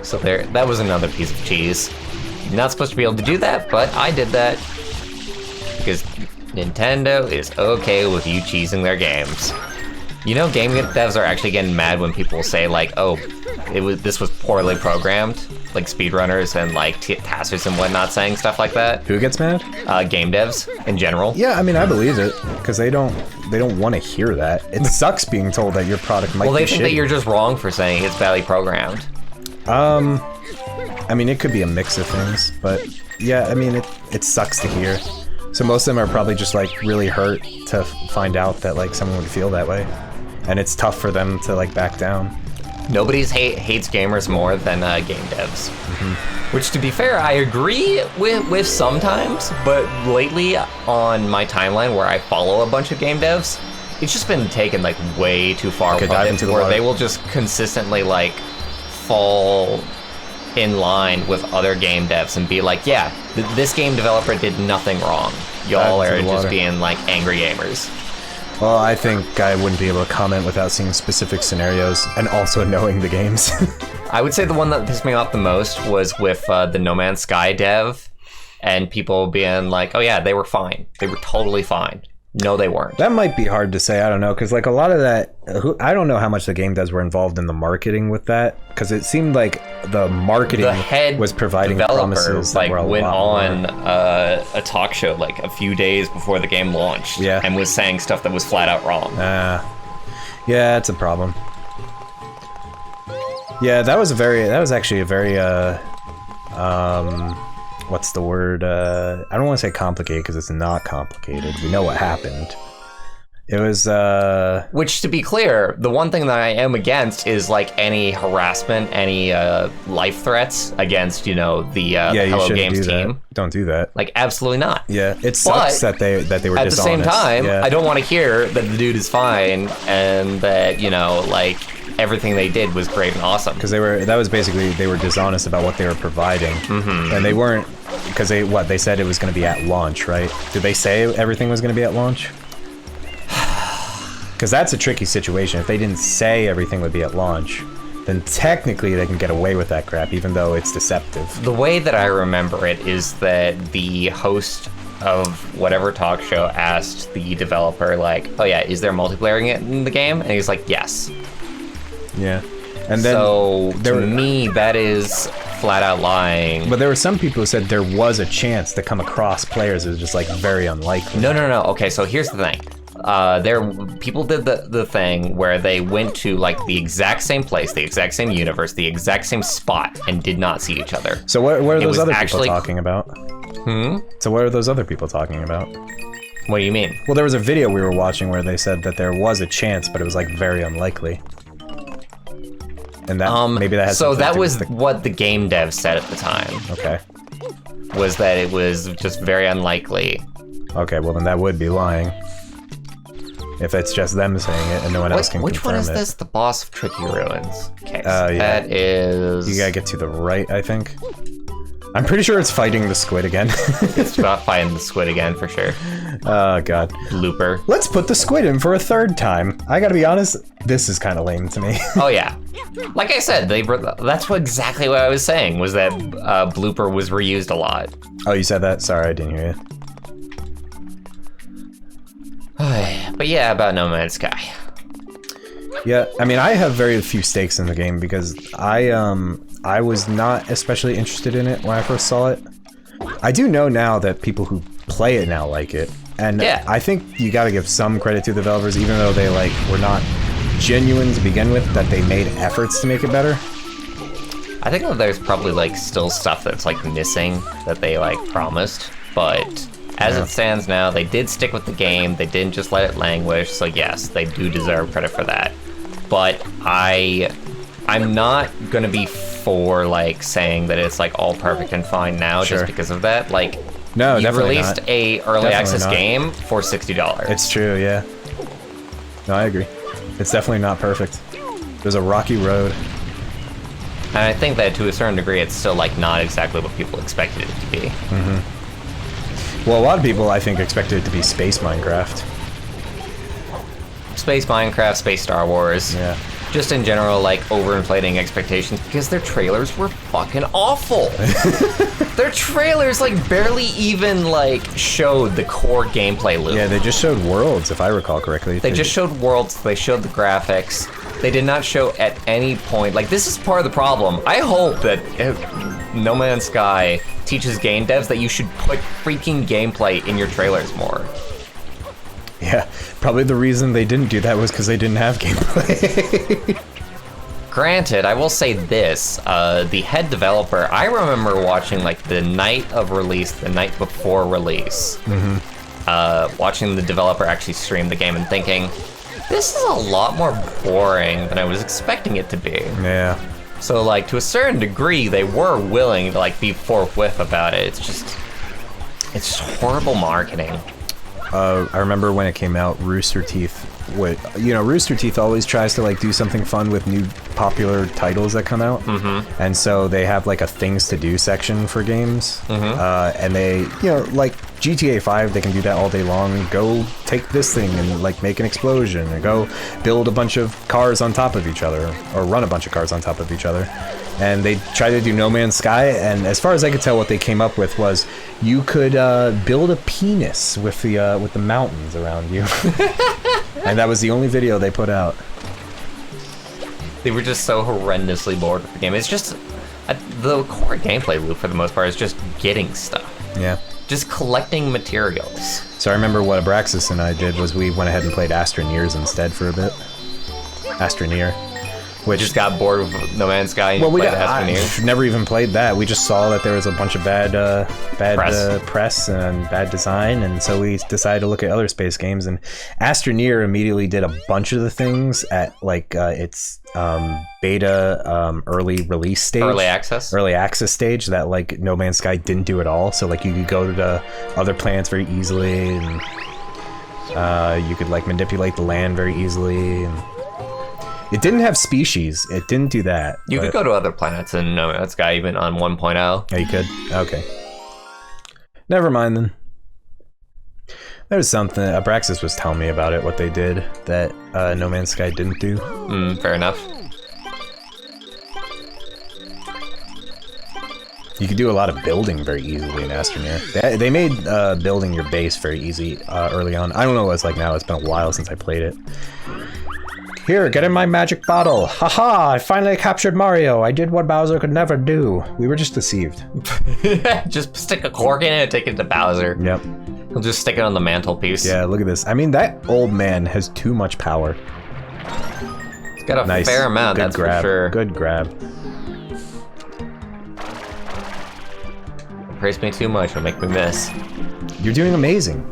So that was another piece of cheese. You're not supposed to be able to do that, but I did that. Because Nintendo is okay with you cheesing their games. You know, game devs are actually getting mad when people say like, "Oh, this was poorly programmed," like speedrunners and like testers and whatnot saying stuff like that. Who gets mad? Game devs in general. Yeah, I mean, I believe it because they don't want to hear that. It sucks being told that your product might be shitty. Well, they think that you're just wrong for saying it's badly programmed. I mean, it could be a mix of things, but yeah, I mean, it sucks to hear. So most of them are probably just like really hurt to find out that like someone would feel that way. And it's tough for them to like back down. Nobody hates gamers more than game devs. Mm-hmm. Which, to be fair, I agree with sometimes, but lately on my timeline where I follow a bunch of game devs, it's just been taken like way too far with it, where they will just consistently like fall in line with other game devs and be like, yeah, this game developer did nothing wrong. Y'all are just being like angry gamers. Well, I think I wouldn't be able to comment without seeing specific scenarios and also knowing the games. I would say the one that pissed me off the most was with the No Man's Sky dev and people being like, oh yeah, they were fine. They were totally fine. No, they weren't. That might be hard to say. I don't know, because like a lot of that, I don't know how much the game devs were involved in the marketing with that, because it seemed like the marketing was providing promises that were a went lot on more. A talk show like a few days before the game launched, yeah, and was saying stuff that was flat out wrong. Yeah, it's a problem. Yeah, that was actually a very what's the word? I don't want to say complicated because it's not complicated. We know what happened. It was which, to be clear, the one thing that I am against is like any harassment, any life threats against, you know, the Hello Games team. Don't do that. Like, absolutely not. Yeah, it sucks that they were dishonest. At the same time, I don't want to hear that the dude is fine and that, you know, like, everything they did was great and awesome. Because they were dishonest about what they were providing. Mm-hmm. And they weren't, because they said it was going to be at launch, right? Did they say everything was going to be at launch? Because that's a tricky situation. If they didn't say everything would be at launch, then technically they can get away with that crap, even though it's deceptive. The way that I remember it is that the host of whatever talk show asked the developer, like, oh yeah, is there multiplayer in the game? And he's like, yes. Yeah. And then so to me, that is flat out lying. But there were some people who said there was a chance to come across players. It was just like very unlikely. No. Okay, so here's the thing. People did the thing where they went to like the exact same place, the exact same universe, the exact same spot, and did not see each other. So what are those other people talking about? So what are those other people talking about? What do you mean? Well, there was a video we were watching where they said that there was a chance, but it was like very unlikely. And that maybe that has so that was what the game dev said at the time. Okay. Was that it was just very unlikely. Okay, well then that would be lying. If it's just them saying it and no one else can confirm it. Which one is this? The boss of Tricky Ruins. Okay, so that is... You gotta get to the right, I think. I'm pretty sure it's fighting the squid again. It's about fighting the squid again, for sure. Oh, God. Looper. Let's put the squid in for a third time. I gotta be honest, this is kind of lame to me. Oh, yeah. Like I said, that's exactly what I was saying, was that Blooper was reused a lot. Oh, you said that? Sorry, I didn't hear you. But yeah, about No Man's Sky. Yeah, I mean, I have very few stakes in the game because I was not especially interested in it when I first saw it. I do know now that people who play it now like it, and yeah. I think you got to give some credit to the developers, even though they like were not genuine to begin with, that they made efforts to make it better. I think that there's probably like still stuff that's like missing that they like promised, but as it stands now, they did stick with the game. They didn't just let it languish. So yes, they do deserve credit for that. But I'm not gonna be for like saying that it's like all perfect and fine now just because of that. Like, no, you've definitely released not. a early Definitely access not. game for $60. It's true, yeah. No, I agree. It's definitely not perfect. There's a rocky road. And I think that to a certain degree, it's still like not exactly what people expected it to be. Mm-hmm. Well, a lot of people, I think, expected it to be Space Minecraft. Space Minecraft, Space Star Wars. Yeah. just in general, like, overinflating expectations because their trailers were fucking awful. Their trailers, like, barely even, like, showed the core gameplay loop. Yeah, they just showed worlds, if I recall correctly. They just showed worlds, they showed the graphics. They did not show at any point, like, this is part of the problem. I hope that No Man's Sky teaches game devs that you should put freaking gameplay in your trailers more. Yeah, probably the reason they didn't do that was because they didn't have gameplay. Granted, I will say this, the head developer, I remember watching like the night of release, the night before release, watching the developer actually stream the game and thinking, this is a lot more boring than I was expecting it to be. Yeah. So like to a certain degree, they were willing to like be forthwith about it. It's just horrible marketing. I remember when it came out, Rooster Teeth Rooster Teeth always tries to like do something fun with new popular titles that come out, and so they have like a things to do section for games, and they, like GTA 5, they can do that all day long. Go take this thing and like make an explosion, or go build a bunch of cars on top of each other, or run a bunch of cars on top of each other. And they tried to do No Man's Sky, and as far as I could tell, what they came up with was you could build a penis with the mountains around you, and that was the only video they put out. They were just so horrendously bored with the game. It's just the core gameplay loop for the most part is just getting stuff. Yeah. Just collecting materials. So I remember what Abraxas and I did was we went ahead and played Astroneers instead for a bit. Astroneer. Which just got bored with No Man's Sky and played Astroneers. Never even played that. We just saw that there was a bunch of bad press and bad design, and so we decided to look at other space games. And Astroneer immediately did a bunch of the things at like its beta early release stage, early access stage that like No Man's Sky didn't do at all. So like you could go to the other planets very easily, and you could like manipulate the land very easily. And it didn't have species. It didn't do that. You could go to other planets in No Man's Sky even on 1.0. Oh, you could? Okay. Never mind then. There's something, Abraxas was telling me about it, what they did that No Man's Sky didn't do. Fair enough. You could do a lot of building very easily in Astroneer. They made building your base very easy early on. I don't know what it's like now. It's been a while since I played it. Here, get in my magic bottle. Haha, I finally captured Mario. I did what Bowser could never do. We were just deceived. Just stick a cork in it and take it to Bowser. Yep. He'll just stick it on the mantelpiece. Yeah, look at this. I mean, that old man has too much power. He's got a fair amount, Good that's grab. for sure. Good grab. Praise me too much, it'll make me miss. You're doing amazing.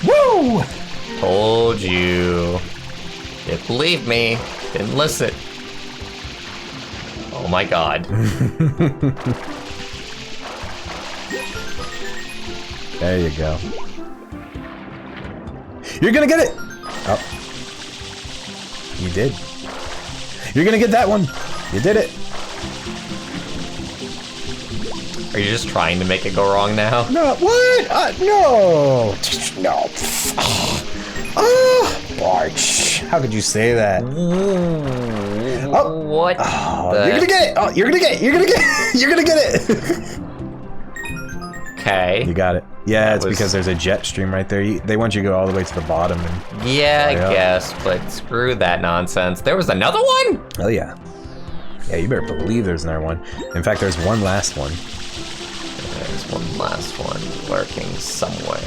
Woo! Told you. Didn't believe me. Didn't listen. Oh my god. There you go. You're gonna get it! Oh. You did. You're gonna get that one. You did it. Are you just trying to make it go wrong now? No, what? No! No. Oh, Bwarch. How could you say that? Oh, what? Oh, you're gonna get it! Oh, you're gonna get it! You're gonna get it! You're gonna get it! Okay. You got it. Yeah, it's because there's a jet stream right there. They want you to go all the way to the bottom. And yeah, I guess, but screw that nonsense. There was another one? Oh, yeah. Yeah, you better believe there's another one. In fact, there's one last one. There's one last one lurking somewhere.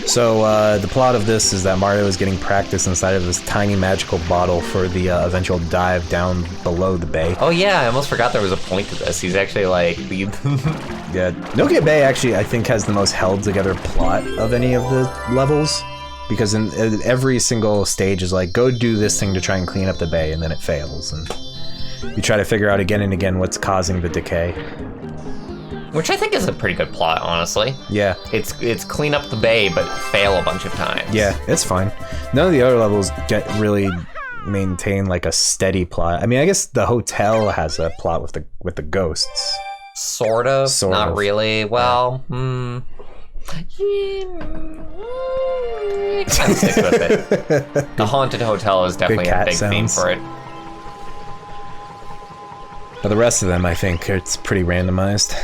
So, the plot of this is that Mario is getting practice inside of this tiny magical bottle for the eventual dive down below the bay. Oh yeah, I almost forgot there was a point to this. He's actually like the... Yeah, Nokia Bay actually, I think, has the most held together plot of any of the levels. Because in every single stage is like, go do this thing to try and clean up the bay, and then it fails. And you try to figure out again and again what's causing the decay. Which I think is a pretty good plot, honestly. Yeah. It's clean up the bay, but fail a bunch of times. Yeah, it's fine. None of the other levels really maintain like a steady plot. I mean, I guess the hotel has a plot with the ghosts. Sort of. Sort Not of. really. Well, kind of stick with it. The Haunted Hotel is definitely a cat big theme sounds. for it. But the rest of them, I think, it's pretty randomized.